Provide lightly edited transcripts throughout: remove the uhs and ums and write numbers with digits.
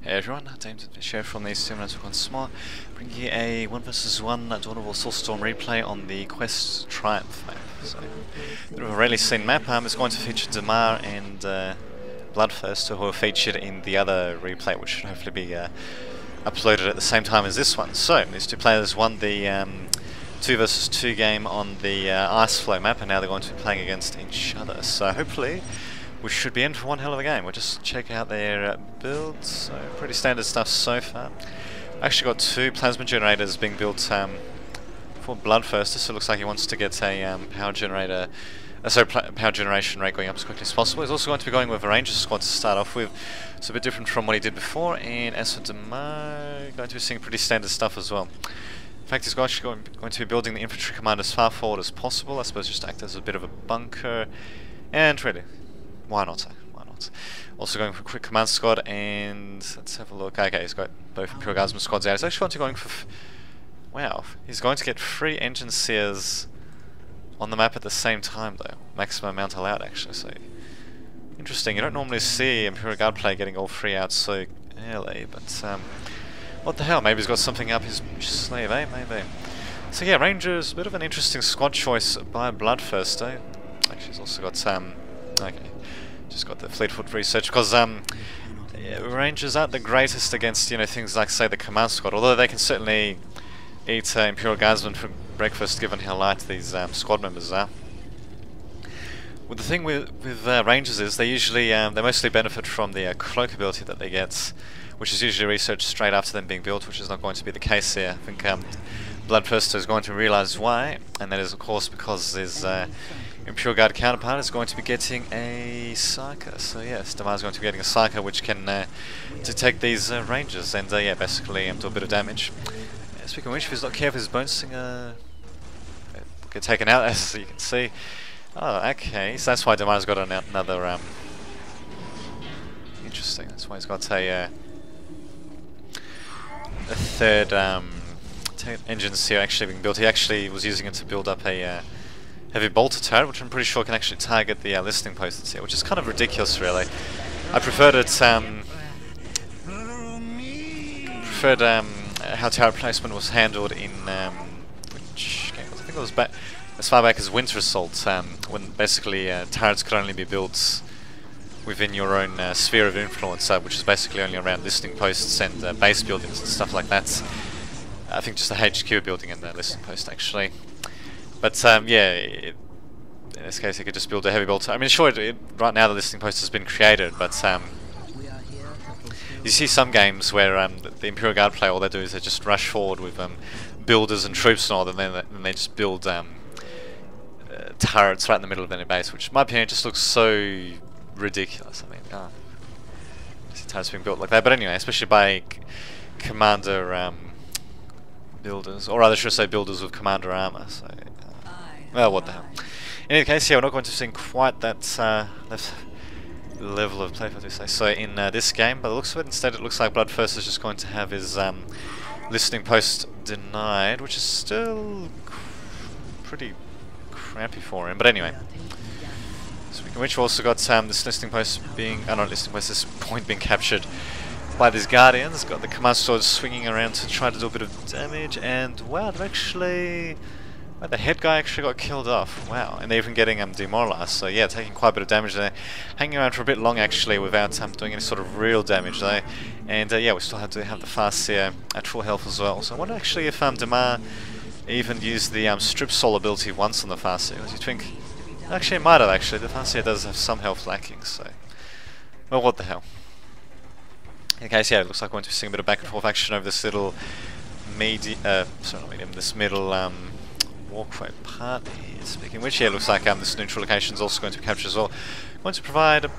Hey everyone, James Share from the Simulator One Smart, bringing you a 1 vs 1 Dawn of War Soulstorm replay on the Quest Triumph map. So, a bit of a rarely seen map. It's going to feature Damar and Bloodthirster, who are featured in the other replay, which should hopefully be uploaded at the same time as this one. So, these two players won the 2 vs 2 game on the Ice Flow map, and now they're going to be playing against each other. So, hopefully we should be in for one hell of a game. We'll just check out their builds. So pretty standard stuff so far. Actually got 2 plasma generators being built for Bloodthirster, so it looks like he wants to get a power generator, power generation rate going up as quickly as possible. He's also going to be going with a Ranger squad to start off with. It's a bit different from what he did before, and as for Damar, going to be seeing pretty standard stuff as well. In fact, he's actually going to be building the infantry command as far forward as possible, I suppose, just to act as a bit of a bunker, and really, why not? Why not? Also going for a quick command squad, and let's have a look. Okay, he's got both Imperial Guardsman squads out. He's actually going for... wow, he's going to get 3 engine seers on the map at the same time, though. Maximum amount allowed, actually. So interesting. You don't normally see Imperial Guard player getting all 3 out so early, but what the hell? Maybe he's got something up his sleeve, eh? Maybe. So yeah, Rangers, a bit of an interesting squad choice by Bloodthirster. Actually, he's also got okay. Just got the Fleetfoot research, because Rangers aren't the greatest against, you know, things like, say, the command squad, although they can certainly eat Imperial Guardsmen for breakfast given how light these squad members are. Well, the thing with Rangers is they usually, they mostly benefit from the cloak ability that they get, which is usually researched straight after them being built, which is not going to be the case here. I think Bloodthirster is going to realise why, and that is of course because his Imperial Guard counterpart is going to be getting a Psyker. So yes, Damar is going to be getting a Psyker which can detect these Rangers and yeah, basically do a bit of damage. Speaking of which, if he's not careful, his Bone Singer will get taken out, as you can see. Oh, okay, so that's why Damar's got another interesting, that's why he's got a third engine seer actually being built. He actually was using it to build up a heavy bolter turret, which I'm pretty sure can actually target the listening posts here, which is kind of ridiculous, really. I preferred it. How turret placement was handled in which game? I think it was back as far back as Winter Assault, when basically turrets could only be built within your own sphere of influence, which is basically only around listening posts and base buildings and stuff like that. I think just the HQ building and the listening post, actually. But yeah, in this case, you could just build a heavy bolter. I mean, sure, right now the listening post has been created, but you see some games where the Imperial Guard player, all they do is they just rush forward with builders and troops and all, and then they just build turrets right in the middle of their base, which, in my opinion, just looks so ridiculous. I mean, turrets being built like that. But anyway, especially by commander builders, or rather, should I say, builders with commander armor. So. Well, what the hell. In any case, yeah, we're not going to see quite that level of play, as we say, so in this game, but the looks of it, instead it looks like Bloodthirster is just going to have his listening post denied, which is still pretty crappy for him, but anyway. Speaking of which, we've also got this listening post being, not listening post, this point being captured by these Guardians. Got the command sword swinging around to try to do a bit of damage, and wow, they've actually... well, the head guy actually got killed off. Wow, and they're even getting demoralized. So yeah, taking quite a bit of damage there. Hanging around for a bit long actually without doing any sort of real damage though. And yeah, we still have to have the Farseer at full health as well. So I wonder actually if Damar even used the Strip Soul ability once on the Farseer. What do you think? Actually, it might have actually. The Farseer does have some health lacking, so... well, what the hell. In case, yeah, it looks like we're going to be seeing a bit of back and forth action over this little this middle walkway part here. Speaking of which, yeah, it looks like this neutral location is also going to be captured as well. Going to provide a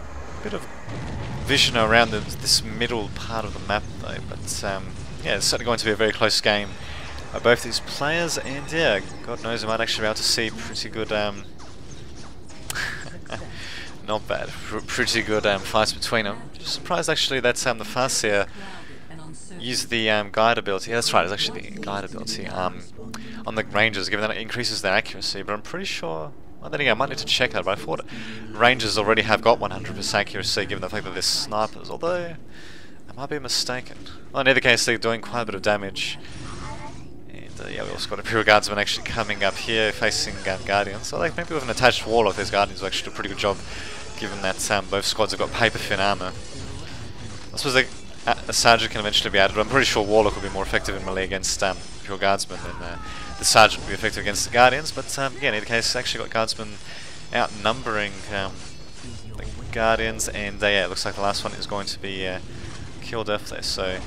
bit of vision around this middle part of the map though, but yeah, it's certainly going to be a very close game by both these players, and yeah, God knows we might actually be able to see pretty good not bad, pretty good fights between them. Just surprised actually that the Farseer used the guide ability. Yeah, that's right, it's actually the guide ability on the Rangers, given that it increases their accuracy, but I'm pretty sure... well, then again, I might need to check that, but I thought Rangers already have got 100% accuracy, given the fact that they're snipers, although... I might be mistaken. Well, in either case, they're doing quite a bit of damage. And yeah, we also got Imperial Guardsmen actually coming up here, facing Guardians. So like maybe with an attached Warlock, these Guardians will actually do a pretty good job, given that both squads have got paper thin armor. I suppose a Sergeant can eventually be added, but I'm pretty sure Warlock will be more effective in melee against Imperial Guardsmen than the Sergeant will be effective against the Guardians. But yeah, in either case, actually got Guardsmen outnumbering the Guardians, and yeah, it looks like the last one is going to be killed off there. So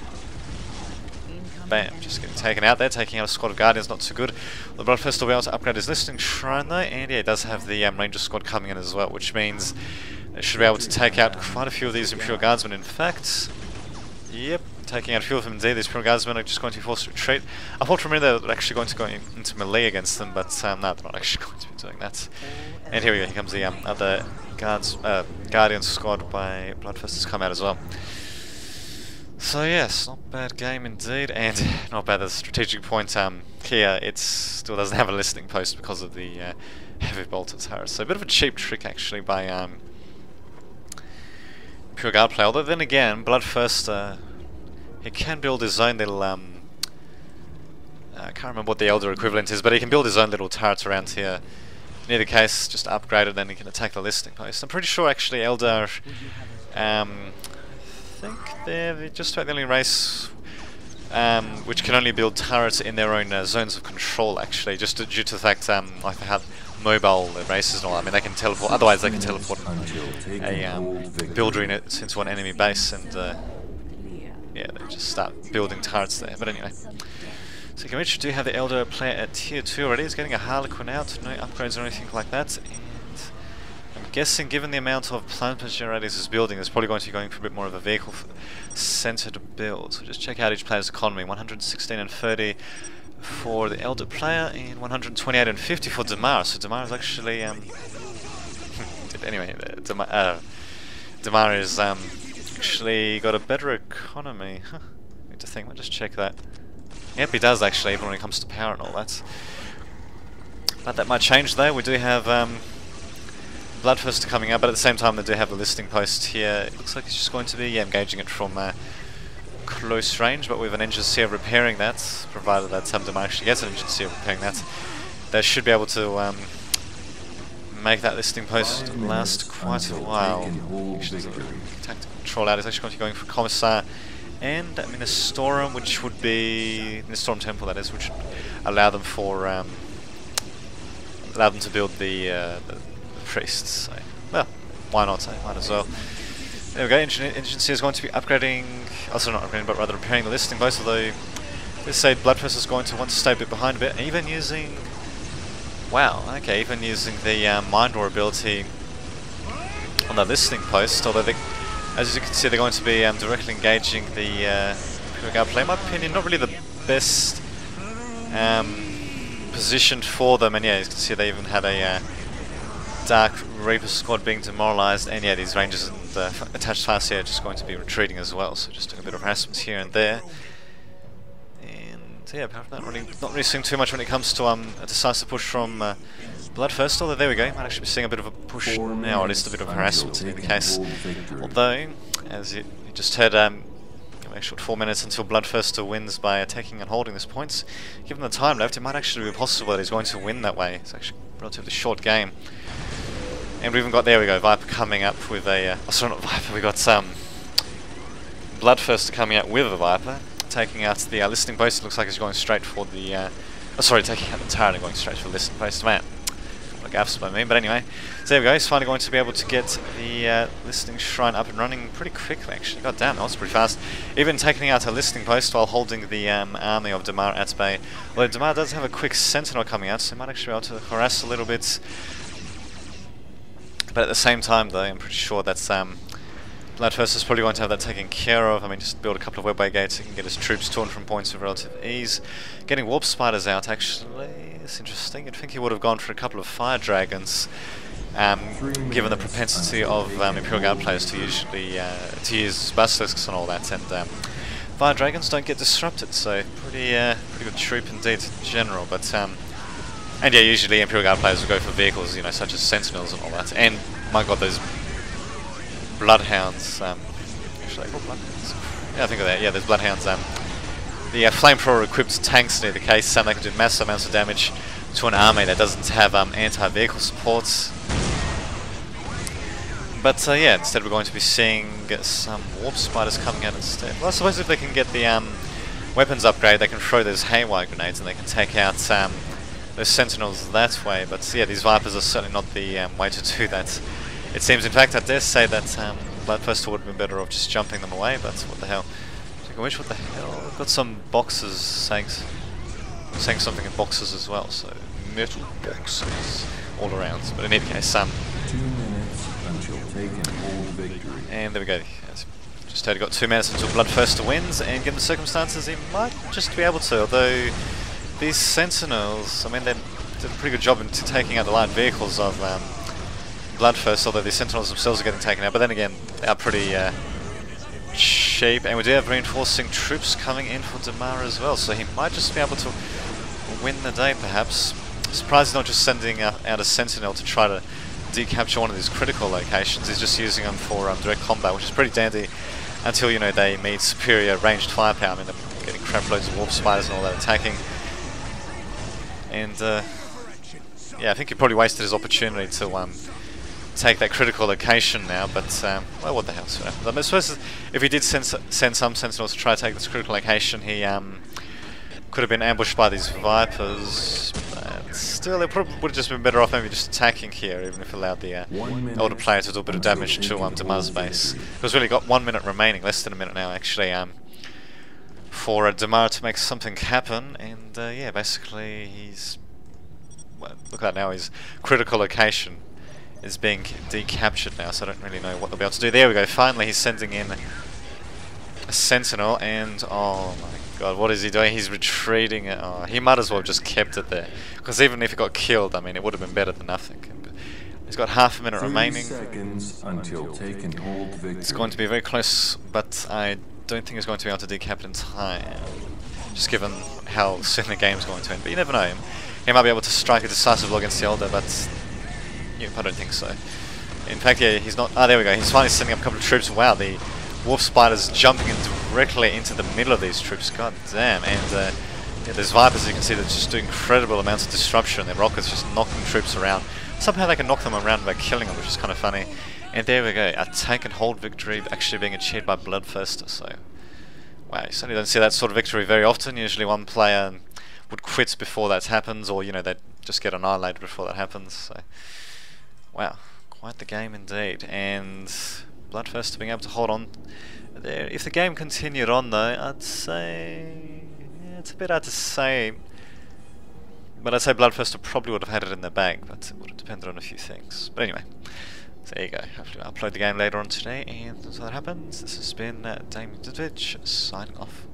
bam, just getting taken out there, taking out a squad of Guardians, not too good. The Bloodthirster will be able to upgrade his Listening Shrine though, and yeah, it does have the Ranger squad coming in as well, which means they should be able to take out quite a few of these Imperial Guardsmen. In fact, yep, taking out a few of them indeed. These Imperial Guardsmen are just going to be forced to retreat. I thought for a minute they were actually going to go into melee against them, but no, they're not actually going to be doing that. And here we go, here comes the other Guardian squad by Bloodthirsters come out as well. So yes, not bad game indeed, and not bad at the strategic point. Here it still doesn't have a listening post because of the heavy bolter turrets. So a bit of a cheap trick actually by Imperial Guard play. Although then again, Bloodthirster, he can build his own little I can't remember what the Elder equivalent is, but he can build his own little turret around here. In either case, just upgrade it, then he can attack the listening post. I'm pretty sure actually Elder, I think they're just about the only race which can only build turrets in their own zones of control actually, just due to the fact like they have mobile races and all that. I mean, they can teleport, otherwise they can teleport a builder into an enemy base, and yeah, they just start building turrets there. But anyway, so Gamish do have the Elder player at tier 2 already. He's getting a Harlequin out, no upgrades or anything like that. And I'm guessing, given the amount of plant generators he's building, he's probably going to be going for a bit more of a vehicle-centered build. So just check out each player's economy: 116 and 30 for the Elder player, and 128 and 50 for Damar. So Damar is actually anyway, Damar is actually got a better economy. Huh. Need to think. I'll just check that. Yep, he does actually, even when it comes to power and all that. But that might change though. We do have Bloodthirster coming up, but at the same time they do have the listening post here. It looks like he's just going to be engaging it from close range, but with an Engineer repairing that, provided that Damar actually gets an Engineer repairing that, they should be able to make that listening post last quite a while. Actually, tactical control out is actually going to be going for Commissar and Soulstorm, which would be Soulstorm Temple, that is, which would allow them for allow them to build the priests. So, well, why not? Might as well. There we go. Engineer is going to be upgrading, also not upgrading, but rather repairing the listening post. Although let's say Bloodthirster is going to want to stay a bit behind a bit, even using. Wow. Okay, even using the Mind War ability on the listening post. Although they, as you can see, they're going to be directly engaging the Imperial Guard play. In my opinion, not really the best positioned for them. And yeah, as you can see, they even had a Dark Reaper squad being demoralized. And yeah, these Rangers and attached class here are just going to be retreating as well. So just doing a bit of harassment here and there. And yeah, apart from that, not really seeing too much when it comes to a decisive push from Bloodthirster. Although there we go, might actually be seeing a bit of a push now, or at least a bit of harassment in the case. Although, as you just heard, a short 4 minutes until Bloodthirster wins by attacking and holding this point. Given the time left, it might actually be possible that he's going to win that way. It's actually a relatively short game. And we even got, there we go, Viper coming up with a, oh sorry, not Viper, we got Bloodthirster coming out with a Viper, taking out the listening post. It looks like he's going straight for the, oh sorry, taking out the turret and going straight for the listening post. Man, what gaffes by me, but anyway. So there we go, he's finally going to be able to get the listening shrine up and running pretty quickly actually. God damn, that was pretty fast. Even taking out a listening post while holding the army of Damar at bay. Although Damar does have a quick sentinel coming out, so he might actually be able to harass a little bit. But at the same time though, I'm pretty sure that's Bloodthirster is probably going to have that taken care of. I mean, just build a couple of webway gates, he can get his troops torn from points with relative ease. Getting warp spiders out actually, it's interesting. You'd think he would have gone for a couple of fire dragons, given the propensity of Imperial Guard players to usually to use basilisks and all that, and fire dragons don't get disrupted, so pretty good troop indeed in general. But and yeah, usually Imperial Guard players will go for vehicles, you know, such as sentinels and all that. And my god, those bloodhounds, actually, bloodhounds. Yeah, I think of that. Yeah, there's Bloodhounds. The flamethrower equipped tanks near the case, they can do massive amounts of damage to an army that doesn't have anti-vehicle supports. But yeah, instead we're going to be seeing some warp spiders coming out instead. Well, I suppose if they can get the weapons upgrade, they can throw those haywire grenades and they can take out those sentinels that way. But yeah, these Vipers are certainly not the way to do that. It seems, in fact, I dare say that Bloodthirster would have been better off just jumping them away, but what the hell. What the hell? I've got some boxes saying something in boxes as well, so metal boxes all around. But in any case, 2 minutes until taken hold victory. And there we go. Just only got 2 minutes until Bloodthirster wins, and given the circumstances, he might just be able to. Although these Sentinels, I mean, they did a pretty good job into taking out the light vehicles of Bloodthirster. Although the Sentinels themselves are getting taken out, but then again, they are pretty cheap, and we do have reinforcing troops coming in for Damar as well, so he might just be able to win the day perhaps. Surprised he's not just sending out a Sentinel to try to decapture one of these critical locations. He's just using them for direct combat, which is pretty dandy until, you know, they meet superior ranged firepower. I mean, they're getting crap loads of warp spiders and all that attacking. And yeah, I think he probably wasted his opportunity to take that critical location now, but well, what the hell? I suppose if he did send some Sentinels to try to take this critical location, he could have been ambushed by these Vipers. But still, it probably would have just been better off maybe just attacking here, even if it allowed the older player to do a bit of damage to Damar's base. Because really got 1 minute remaining, less than a minute now actually, for Damar to make something happen. And yeah, basically he's, well, look at that now, his critical location is being decaptured now, so I don't really know what they'll be able to do. There we go, finally he's sending in a Sentinel, and oh my god, what is he doing? He's retreating. Oh, he might as well have just kept it there, because even if he got killed, I mean, it would have been better than nothing. He's got half a minute remaining. Seconds until taken hold victory. It's going to be very close, but I don't think he's going to be able to decap it in time, just given how soon the game's going to end. But you never know. He might be able to strike a decisive blow against the Elder, but yep, I don't think so. In fact, yeah, he's not. Ah, there we go. He's finally sending up a couple of troops. Wow, the Wolf Spiders jumping in directly into the middle of these troops. God damn. And yeah, there's Vipers, you can see, that just do incredible amounts of disruption. Their rockets just knocking troops around. Somehow they can knock them around by killing them, which is kind of funny. And there we go. A take and hold victory actually being achieved by Bloodthirster. So, wow, you certainly don't see that sort of victory very often. Usually one player would quit before that happens, or, you know, they'd just get annihilated before that happens. So, wow, quite the game indeed. And Bloodthirster being able to hold on there. If the game continued on though, I'd say, yeah, it's a bit hard to say, but I'd say Bloodthirster probably would have had it in the bag, but it would have depended on a few things. But anyway, so there you go. Hopefully I'll upload the game later on today, and until that happens, this has been Damien signing off.